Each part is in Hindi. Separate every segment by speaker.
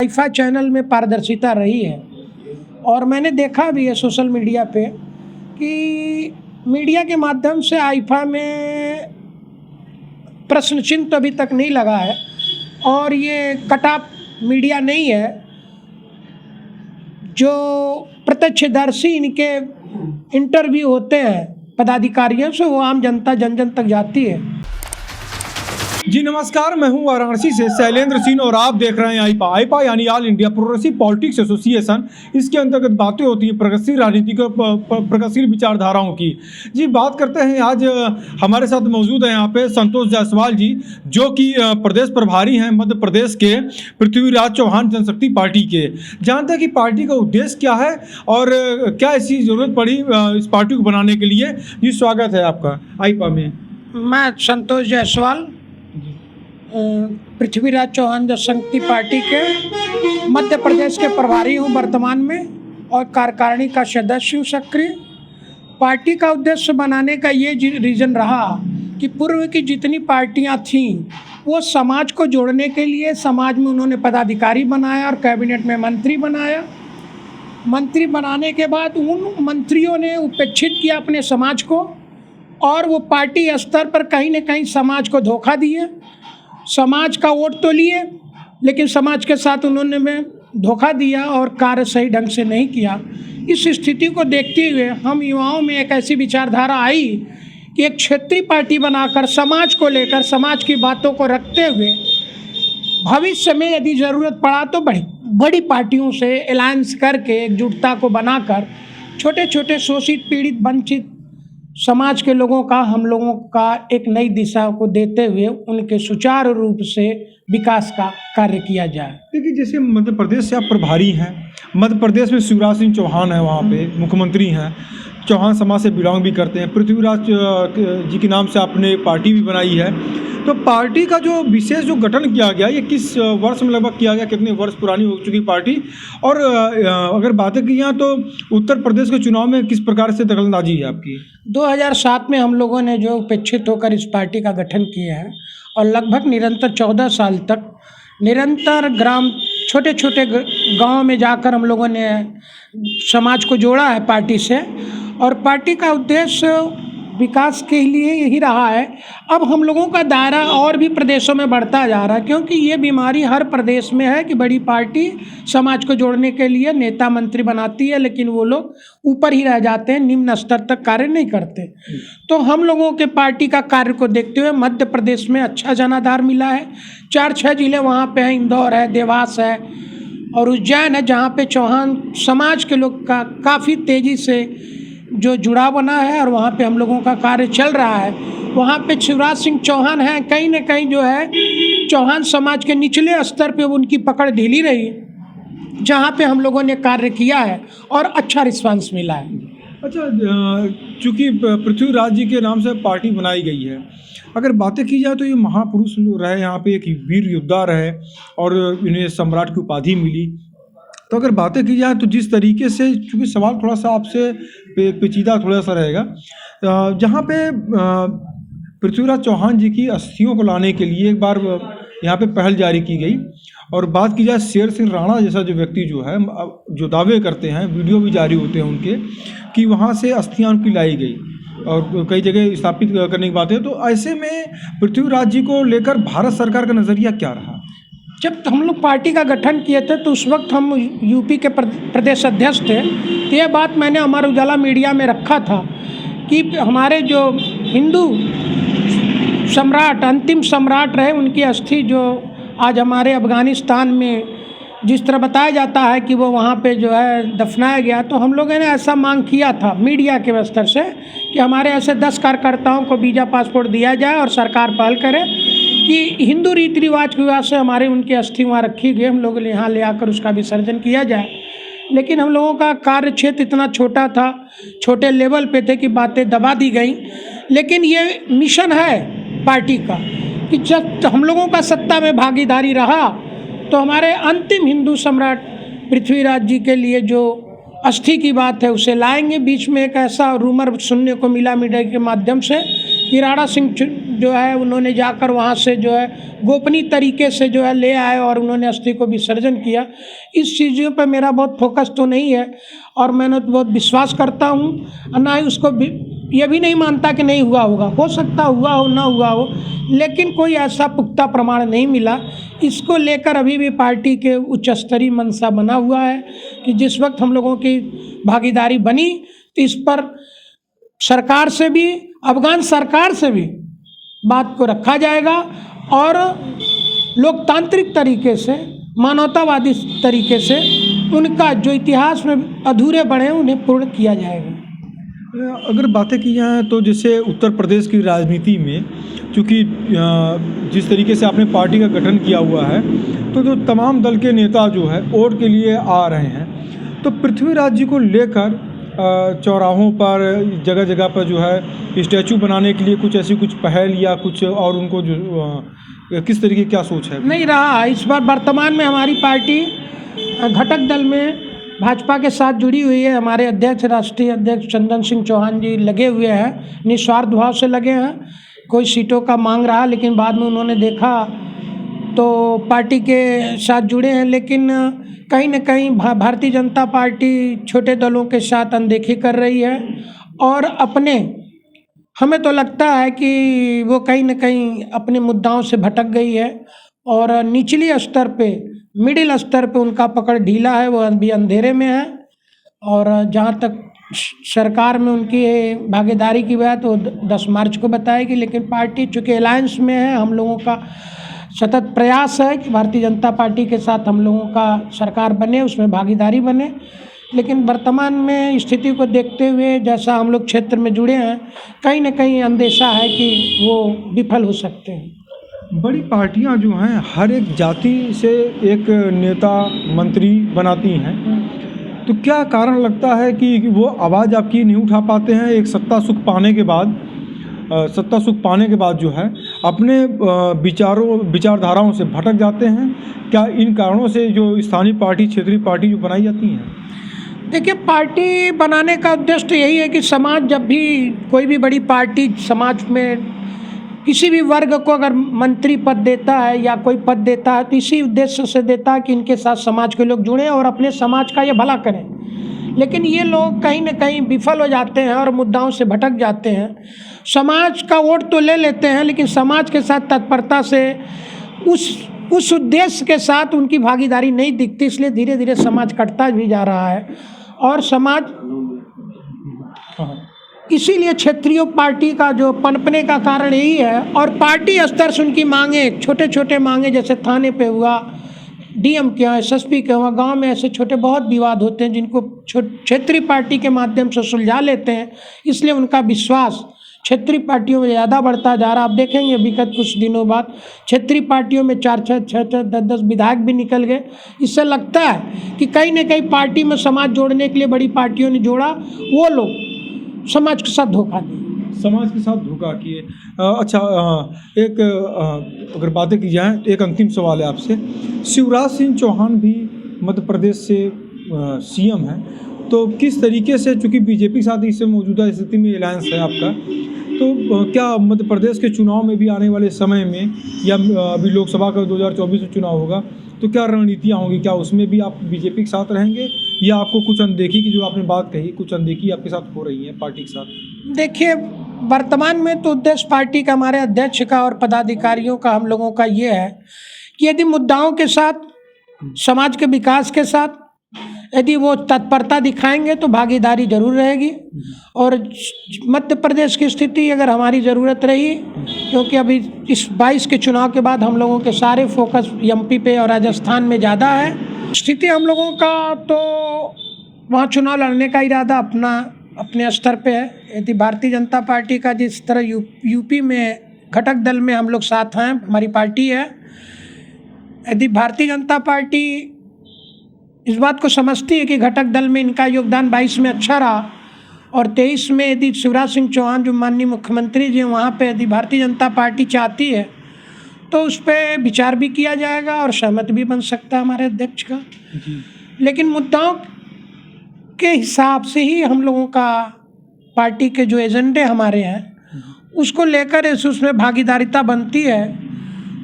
Speaker 1: आईफा चैनल में पारदर्शिता रही है और मैंने देखा भी है सोशल मीडिया पे कि मीडिया के माध्यम से आईफा में प्रश्न चिन्ह तो अभी तक नहीं लगा है और ये कट ऑफ मीडिया नहीं है। जो प्रत्यक्षदर्शी इनके इंटरव्यू होते हैं पदाधिकारियों से, वो आम जनता जन जन तक जाती है।
Speaker 2: जी नमस्कार, मैं हूं वाराणसी से शैलेंद्र सिंह और आप देख रहे हैं आईपा यानी all India progressive politics association. इसके अंतर्गत बातें होती हैं प्रगतिशील राजनीति को, प्रगतिशील विचारधाराओं की। जी बात करते हैं, आज हमारे साथ मौजूद है यहाँ पे संतोष जायसवाल जी, जो कि प्रदेश प्रभारी हैं मध्य प्रदेश के पृथ्वीराज चौहान जनशक्ति पार्टी के। जानते हैं कि पार्टी का उद्देश्य क्या है और क्या ऐसी ज़रूरत पड़ी इस पार्टी को बनाने के लिए। जी स्वागत है आपका आईपा में।
Speaker 1: मैं संतोष जायसवाल पृथ्वीराज चौहान जनशक्ति पार्टी के मध्य प्रदेश के प्रभारी हूँ वर्तमान में और कार्यकारिणी का सदस्य हूँ सक्रिय। पार्टी का उद्देश्य बनाने का ये रीज़न रहा कि पूर्व की जितनी पार्टियाँ थीं वो समाज को जोड़ने के लिए समाज में उन्होंने पदाधिकारी बनाया और कैबिनेट में मंत्री बनाया। मंत्री बनाने के बाद उन मंत्रियों ने उपेक्षित किया अपने समाज को और वो पार्टी स्तर पर कहीं न कहीं समाज को धोखा दिए। समाज का वोट तो लिए लेकिन समाज के साथ उन्होंने में धोखा दिया और कार्य सही ढंग से नहीं किया। इस स्थिति को देखते हुए हम युवाओं में एक ऐसी विचारधारा आई कि एक क्षेत्रीय पार्टी बनाकर समाज को लेकर समाज की बातों को रखते हुए भविष्य में यदि ज़रूरत पड़ा तो बड़ी पार्टियों से अलायंस करके एकजुटता को बनाकर छोटे छोटे शोषित पीड़ित वंचित समाज के लोगों का, हम लोगों का एक नई दिशा को देते हुए उनके सुचारू रूप से विकास का कार्य किया जाए।
Speaker 2: देखिए, जैसे मध्य प्रदेश से आप प्रभारी हैं, मध्य प्रदेश में शिवराज सिंह चौहान है, वहाँ पे मुख्यमंत्री हैं, चौहान समाज से बिलोंग भी करते हैं। पृथ्वीराज जी के नाम से आपने पार्टी भी बनाई है। तो पार्टी का जो विशेष जो गठन किया गया, ये किस वर्ष में लगभग किया गया, कितने वर्ष पुरानी हो चुकी पार्टी, और अगर बातें की जाए तो उत्तर प्रदेश के चुनाव में किस प्रकार से दखलंदाजी है आपकी?
Speaker 1: 2007 में हम लोगों ने जो उपेक्षित होकर इस पार्टी का गठन किया है और लगभग निरंतर 14 साल तक निरंतर छोटे छोटे गाँव में जाकर हम लोगों ने समाज को जोड़ा है पार्टी से। और पार्टी का उद्देश्य विकास के लिए यही रहा है। अब हम लोगों का दायरा और भी प्रदेशों में बढ़ता जा रहा है, क्योंकि ये बीमारी हर प्रदेश में है कि बड़ी पार्टी समाज को जोड़ने के लिए नेता मंत्री बनाती है लेकिन वो लोग ऊपर ही रह जाते हैं, निम्न स्तर तक कार्य नहीं करते। तो हम लोगों के पार्टी का कार्य को देखते हुए मध्य प्रदेश में अच्छा जनाधार मिला है। 4-6 जिले वहाँ पे हैं, इंदौर है, देवास है और उज्जैन है, जहाँ पे चौहान समाज के लोग का काफ़ी तेज़ी से जो जुड़ाव बना है और वहाँ पे हम लोगों का कार्य चल रहा है। वहाँ पे शिवराज सिंह चौहान हैं, कहीं न कहीं जो है चौहान समाज के निचले स्तर पे उनकी पकड़ ढीली रही, जहाँ पे हम लोगों ने कार्य किया है और अच्छा रिस्पांस मिला है।
Speaker 2: अच्छा, चूँकि पृथ्वीराज जी के नाम से पार्टी बनाई गई है, अगर बातें की जाए तो ये महापुरुष रहे, यहाँ पे एक वीर योद्धा रहे और इन्हें सम्राट की उपाधि मिली। तो अगर बातें की जाए तो जिस तरीके से, चूँकि सवाल थोड़ा सा आपसे पेचीदा थोड़ा सा रहेगा, जहाँ पे पृथ्वीराज चौहान जी की अस्थियों को लाने के लिए एक बार यहाँ पे पहल जारी की गई। और बात की जाए शेर सिंह राणा जैसा जो व्यक्ति जो है, जो दावे करते हैं, वीडियो भी जारी होते हैं उनके, कि वहाँ से अस्थियाँ उनकी लाई गई और कई जगह स्थापित करने की बात है। तो ऐसे में पृथ्वीराज जी को लेकर भारत सरकार का नज़रिया क्या रहा?
Speaker 1: जब हम लोग पार्टी का गठन किए थे तो उस वक्त हम यूपी के प्रदेश अध्यक्ष थे। तो ये बात मैंने अमर उजाला मीडिया में रखा था कि हमारे जो हिंदू सम्राट, अंतिम सम्राट रहे, उनकी अस्थि जो आज हमारे अफ़गानिस्तान में जिस तरह बताया जाता है कि वो वहाँ पे जो है दफनाया गया, तो हम लोगों ने ऐसा मांग किया था मीडिया के स्तर से कि हमारे ऐसे 10 कार्यकर्ताओं को वीज़ा पासपोर्ट दिया जाए और सरकार पहल करे कि हिंदू रीति रिवाज की वजह से हमारे उनकी अस्थि वहाँ रखी गई, हम लोग यहाँ ले आकर उसका विसर्जन किया जाए। लेकिन हम लोगों का कार्य क्षेत्र इतना छोटा था, छोटे लेवल पे थे कि बातें दबा दी गई। लेकिन ये मिशन है पार्टी का कि जब हम लोगों का सत्ता में भागीदारी रहा तो हमारे अंतिम हिंदू सम्राट पृथ्वीराज जी के लिए जो अस्थि की बात है उसे लाएंगे। बीच में एक ऐसा रूमर सुनने को मिला मीडिया के माध्यम से किराड़ा सिंह जो है उन्होंने जाकर वहाँ से जो है गोपनीय तरीके से जो है ले आए और उन्होंने अस्थि को विसर्जन किया। इस चीज़ों पे मेरा बहुत फोकस तो नहीं है और मैंने तो बहुत विश्वास करता हूँ और ना ही उसको ये भी नहीं मानता कि नहीं हुआ होगा, हो सकता हुआ हो ना हुआ हो, लेकिन कोई ऐसा पुख्ता प्रमाण नहीं मिला। इसको लेकर अभी भी पार्टी के उच्च स्तरीय मंशा बना हुआ है कि जिस वक्त हम लोगों की भागीदारी बनी तो इस पर सरकार से भी, अफगान सरकार से भी बात को रखा जाएगा और लोकतांत्रिक तरीके से, मानवतावादी तरीके से उनका जो इतिहास में अधूरे बढ़े उन्हें पूर्ण किया जाएगा।
Speaker 2: अगर बातें की जाएँ तो जैसे उत्तर प्रदेश की राजनीति में चूँकि जिस तरीके से आपने पार्टी का गठन किया हुआ है तो जो तमाम दल के नेता जो है वोट के लिए आ रहे हैं, तो पृथ्वीराज जी को लेकर चौराहों पर, जगह जगह पर जो है स्टैचू बनाने के लिए कुछ पहल या कुछ और उनको जो किस तरीके क्या सोच है? नहीं
Speaker 1: रहा। इस बार वर्तमान में हमारी पार्टी घटक दल में भाजपा के साथ जुड़ी हुई है। हमारे अध्यक्ष, राष्ट्रीय अध्यक्ष चंदन सिंह चौहान जी लगे हुए हैं, निस्वार्थ भाव से लगे हैं। कोई सीटों का मांग रहा लेकिन बाद में उन्होंने देखा तो पार्टी के साथ जुड़े हैं, लेकिन कहीं न कहीं भारतीय जनता पार्टी छोटे दलों के साथ अनदेखी कर रही है और हमें तो लगता है कि वो कहीं न कहीं अपने मुद्दाओं से भटक गई है और निचली स्तर पे, मिडिल स्तर पे उनका पकड़ ढीला है, वो अभी अंधेरे में है। और जहाँ तक सरकार में उनकी भागीदारी की बात तो 10 मार्च को बताएगी, लेकिन पार्टी चूँकि अलायंस में है, हम लोगों का सतत प्रयास है कि भारतीय जनता पार्टी के साथ हम लोगों का सरकार बने, उसमें भागीदारी बने। लेकिन वर्तमान में स्थिति को देखते हुए जैसा हम लोग क्षेत्र में जुड़े हैं, कहीं न कहीं अंदेशा है कि वो विफल हो सकते हैं।
Speaker 2: बड़ी पार्टियां जो हैं हर एक जाति से एक नेता मंत्री बनाती हैं, तो क्या कारण लगता है कि वो आवाज़ आपकी नहीं उठा पाते हैं एक सत्ता सुख पाने के बाद जो है अपने विचारधाराओं से भटक जाते हैं? क्या इन कारणों से जो स्थानीय पार्टी, क्षेत्रीय पार्टी जो बनाई जाती हैं?
Speaker 1: देखिए, पार्टी बनाने का उद्देश्य तो यही है कि समाज, जब भी कोई भी बड़ी पार्टी समाज में किसी भी वर्ग को अगर मंत्री पद देता है या कोई पद देता है तो इसी उद्देश्य से देता है कि इनके साथ समाज के लोग जुड़ें और अपने समाज का ये भला करें। लेकिन ये लोग कहीं न कहीं विफल हो जाते हैं और मुद्दाओं से भटक जाते हैं। समाज का वोट तो ले लेते हैं लेकिन समाज के साथ तत्परता से उस उद्देश्य के साथ उनकी भागीदारी नहीं दिखती, इसलिए धीरे धीरे समाज कटता भी जा रहा है। और समाज इसीलिए क्षेत्रीय पार्टी का जो पनपने का कारण यही है। और पार्टी स्तर से उनकी मांगे, छोटे छोटे मांगे, जैसे थाने पे हुआ, डीएम के यहाँ, एसएसपी के यहाँ, गांव में ऐसे छोटे बहुत विवाद होते हैं जिनको क्षेत्रीय पार्टी के माध्यम से सुलझा लेते हैं। इसलिए उनका विश्वास क्षेत्रीय पार्टियों में ज़्यादा बढ़ता जा रहा। आप देखेंगे विगत कुछ दिनों बाद क्षेत्रीय पार्टियों में 4-6, 6-6, 10-10 विधायक भी निकल गए। इससे लगता है कि कहीं न कहीं पार्टी में समाज जोड़ने के लिए बड़ी पार्टियों ने जोड़ा, वो लोग समाज के साथ धोखा दिए,
Speaker 2: समाज के साथ धोखा किए। अच्छा, अगर बातें की जाए तो एक अंतिम सवाल है आपसे। शिवराज सिंह चौहान भी मध्य प्रदेश से सीएम हैं, तो किस तरीके से, चूँकि बीजेपी के साथ इस मौजूदा स्थिति में अलायंस है आपका, तो क्या मध्य प्रदेश के चुनाव में भी आने वाले समय में या अभी लोकसभा का 2024 में चुनाव होगा तो क्या रणनीतियाँ होंगी? क्या उसमें भी आप बीजेपी के साथ रहेंगे या आपको कुछ अनदेखी की, जो आपने बात कही, कुछ अनदेखी आपके साथ हो रही है पार्टी के साथ?
Speaker 1: देखिए, वर्तमान में तो उद्देश्य पार्टी का, हमारे अध्यक्ष का और पदाधिकारियों का, हम लोगों का ये है कि यदि मुद्दाओं के साथ, समाज के विकास के साथ यदि वो तत्परता दिखाएंगे तो भागीदारी जरूर रहेगी। और मध्य प्रदेश की स्थिति अगर हमारी ज़रूरत रही, क्योंकि अभी इस 22 के चुनाव के बाद हम लोगों के सारे फोकस एमपी पे और राजस्थान में ज़्यादा है। स्थिति हम लोगों का तो वहाँ चुनाव लड़ने का इरादा अपने स्तर पे है। यदि भारतीय जनता पार्टी का जिस तरह यूपी में घटक दल में हम लोग साथ हैं, हमारी पार्टी है, यदि भारतीय जनता पार्टी इस बात को समझती है कि घटक दल में इनका योगदान 22 में अच्छा रहा और 23 में यदि शिवराज सिंह चौहान जो माननीय मुख्यमंत्री जी हैं वहाँ पे यदि भारतीय जनता पार्टी चाहती है तो उस पर विचार भी किया जाएगा और सहमत भी बन सकता है हमारे अध्यक्ष का। लेकिन मुद्दाओं के हिसाब से ही हम लोगों का, पार्टी के जो एजेंडे हमारे हैं उसको लेकर उसमें भागीदारिता बनती है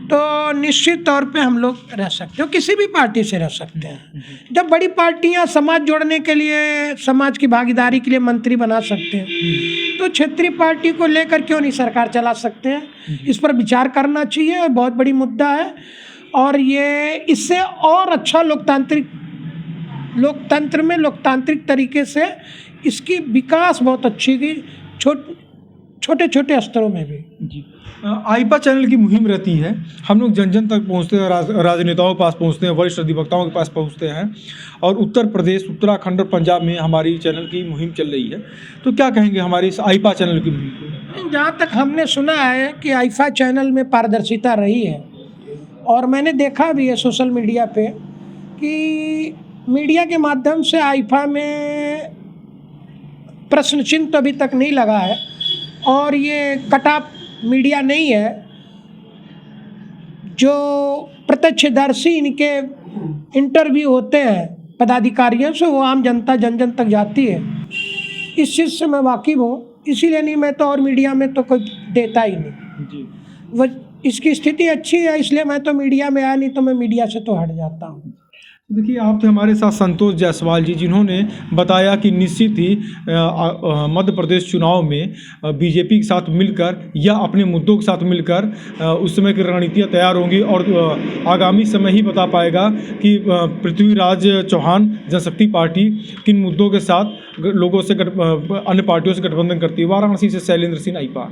Speaker 1: तो निश्चित तौर पे हम लोग रह सकते हो, किसी भी पार्टी से रह सकते हैं। जब बड़ी पार्टियां समाज जोड़ने के लिए, समाज की भागीदारी के लिए मंत्री बना सकते हैं तो क्षेत्रीय पार्टी को लेकर क्यों नहीं सरकार चला सकते हैं। इस पर विचार करना चाहिए, बहुत बड़ी मुद्दा है और ये इससे और अच्छा लोकतंत्र में लोकतांत्रिक तरीके से इसकी विकास बहुत अच्छी की छोटे छोटे स्तरों में भी।
Speaker 2: जी, आईपा चैनल की मुहिम रहती है, हम लोग जन जन तक पहुंचते हैं, राजनेताओं के पास पहुंचते हैं, वरिष्ठ अधिवक्ताओं के पास पहुंचते हैं और उत्तर प्रदेश, उत्तराखंड और पंजाब में हमारी चैनल की मुहिम चल रही है। तो क्या कहेंगे हमारी इस आईपा चैनल की मुहिम को?
Speaker 1: जहाँ तक हमने सुना है कि आईफा चैनल में पारदर्शिता रही है और मैंने देखा भी है सोशल मीडिया पे कि मीडिया के माध्यम से आईफा में प्रश्न चिन्ह तो अभी तक नहीं लगा है और ये कटाप मीडिया नहीं है, जो प्रत्यक्षदर्शी इनके इंटरव्यू होते हैं पदाधिकारियों से वो आम जनता जन जन तक जाती है। इस चीज़ से मैं वाकिफ़ हूँ, इसीलिए नहीं मैं तो और मीडिया में तो कोई देता ही नहीं
Speaker 2: जी।
Speaker 1: वो इसकी स्थिति अच्छी है इसलिए मैं तो मीडिया में आया, नहीं तो मैं मीडिया से तो हट जाता हूँ।
Speaker 2: देखिए, आप थे हमारे साथ संतोष जायसवाल जी, जिन्होंने बताया कि निश्चित ही मध्य प्रदेश चुनाव में बीजेपी के साथ मिलकर या अपने मुद्दों के साथ मिलकर उस समय की रणनीतियाँ तैयार होंगी और आगामी समय ही बता पाएगा कि पृथ्वीराज चौहान जनशक्ति पार्टी किन मुद्दों के साथ लोगों से अन्य पार्टियों से गठबंधन करती है। वाराणसी से शैलेंद्र सिंह, आईपा।